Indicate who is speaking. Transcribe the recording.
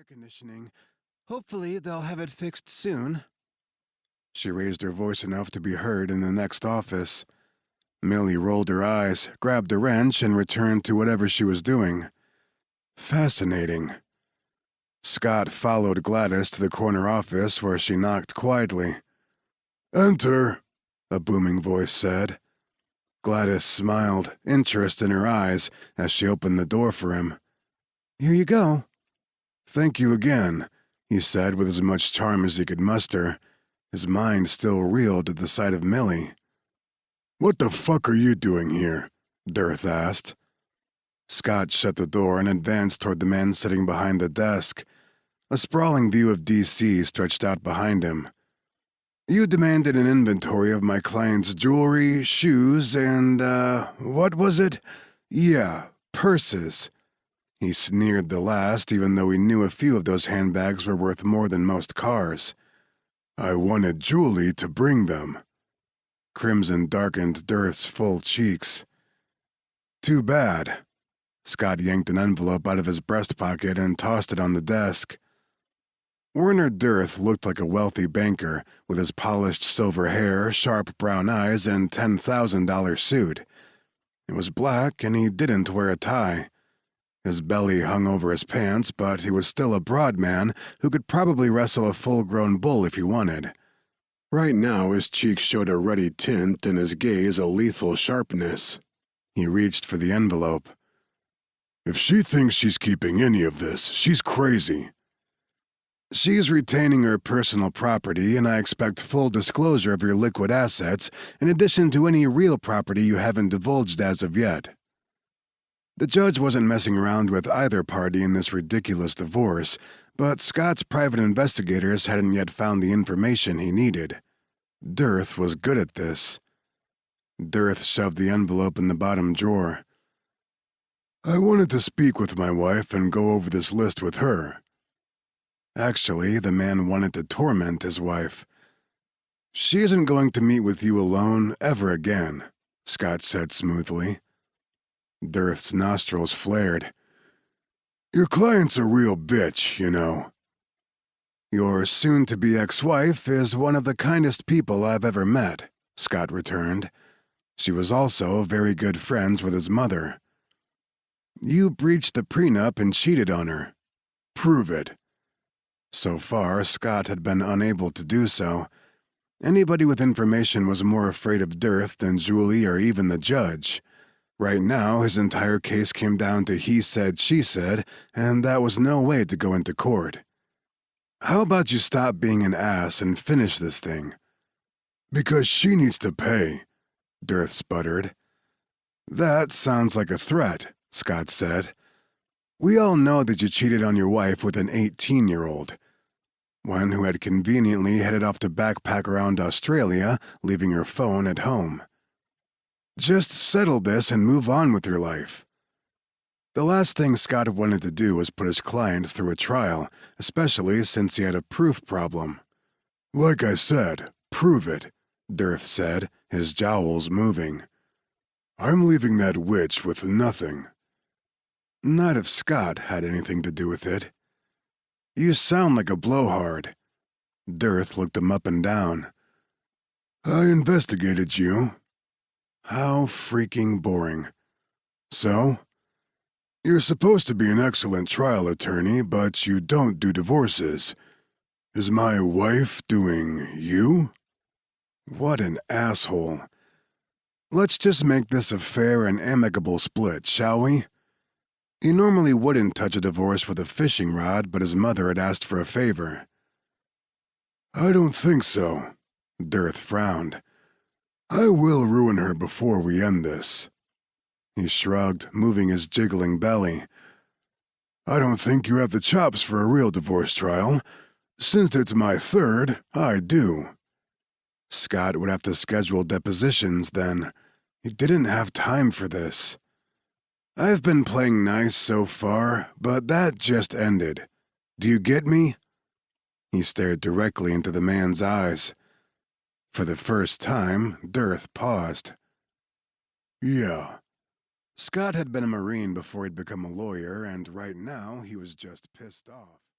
Speaker 1: air conditioning. Hopefully they'll have it fixed soon." She raised her voice enough to be heard in the next office. Millie rolled her eyes, grabbed a wrench, and returned to whatever she was doing. Fascinating. Scott followed Gladys to the corner office where she knocked quietly. "Enter," a booming voice said. Gladys smiled, interest in her eyes, as she opened the door for him. "Here you go." "Thank you again," he said with as much charm as he could muster. His mind still reeled at the sight of Millie. "What the fuck are you doing here?" Dirth asked. Scott shut the door and advanced toward the man sitting behind the desk. A sprawling view of D.C. stretched out behind him. "You demanded an inventory of my client's jewelry, shoes, and, what was it? Yeah, purses." He sneered the last, even though he knew a few of those handbags were worth more than most cars. "I wanted Julie to bring them." Crimson darkened Dirth's full cheeks. "Too bad." Scott yanked an envelope out of his breast pocket and tossed it on the desk. Werner Dirth looked like a wealthy banker, with his polished silver hair, sharp brown eyes, and $10,000 suit. It was black, and he didn't wear a tie. His belly hung over his pants, but he was still a broad man who could probably wrestle a full-grown bull if he wanted. Right now his cheeks showed a ruddy tint and his gaze a lethal sharpness. He reached for the envelope. "If she thinks she's keeping any of this, she's crazy." "She's retaining her personal property, and I expect full disclosure of your liquid assets, in addition to any real property you haven't divulged as of yet." The judge wasn't messing around with either party in this ridiculous divorce, but Scott's private investigators hadn't yet found the information he needed. Dirth was good at this. Dirth shoved the envelope in the bottom drawer. "I wanted to speak with my wife and go over this list with her." Actually, the man wanted to torment his wife. "She isn't going to meet with you alone ever again," Scott said smoothly. Dirth's nostrils flared. "Your client's a real bitch, you know." "Your soon-to-be ex-wife is one of the kindest people I've ever met," Scott returned. She was also very good friends with his mother. "You breached the prenup and cheated on her." "Prove it." So far, Scott had been unable to do so. Anybody with information was more afraid of Dirth than Julie or even the judge. Right now, his entire case came down to he said, she said, and that was no way to go into court. "How about you stop being an ass and finish this thing?" "Because she needs to pay," Dirth sputtered. "That sounds like a threat," Scott said. "We all know that you cheated on your wife with an 18-year-old. One who had conveniently headed off to backpack around Australia, leaving her phone at home. Just settle this and move on with your life." The last thing Scott wanted to do was put his client through a trial, especially since he had a proof problem. "Like I said, prove it," Dirth said, his jowls moving. "I'm leaving that witch with nothing." Not if Scott had anything to do with it. "You sound like a blowhard." Dirth looked him up and down. "I investigated you." How freaking boring. "So? You're supposed to be an excellent trial attorney, but you don't do divorces. Is my wife doing you?" What an asshole. "Let's just make this a fair and amicable split, shall we?" He normally wouldn't touch a divorce with a fishing rod, but his mother had asked for a favor. "I don't think so." Dirth frowned. "I will ruin her before we end this." He shrugged, moving his jiggling belly. "I don't think you have the chops for a real divorce trial. Since it's my third, I do." Scott would have to schedule depositions then. He didn't have time for this. "I've been playing nice so far, but that just ended. Do you get me?" He stared directly into the man's eyes. For the first time, Dirth paused. "Yeah." Scott had been a Marine before he'd become a lawyer, and right now he was just pissed off.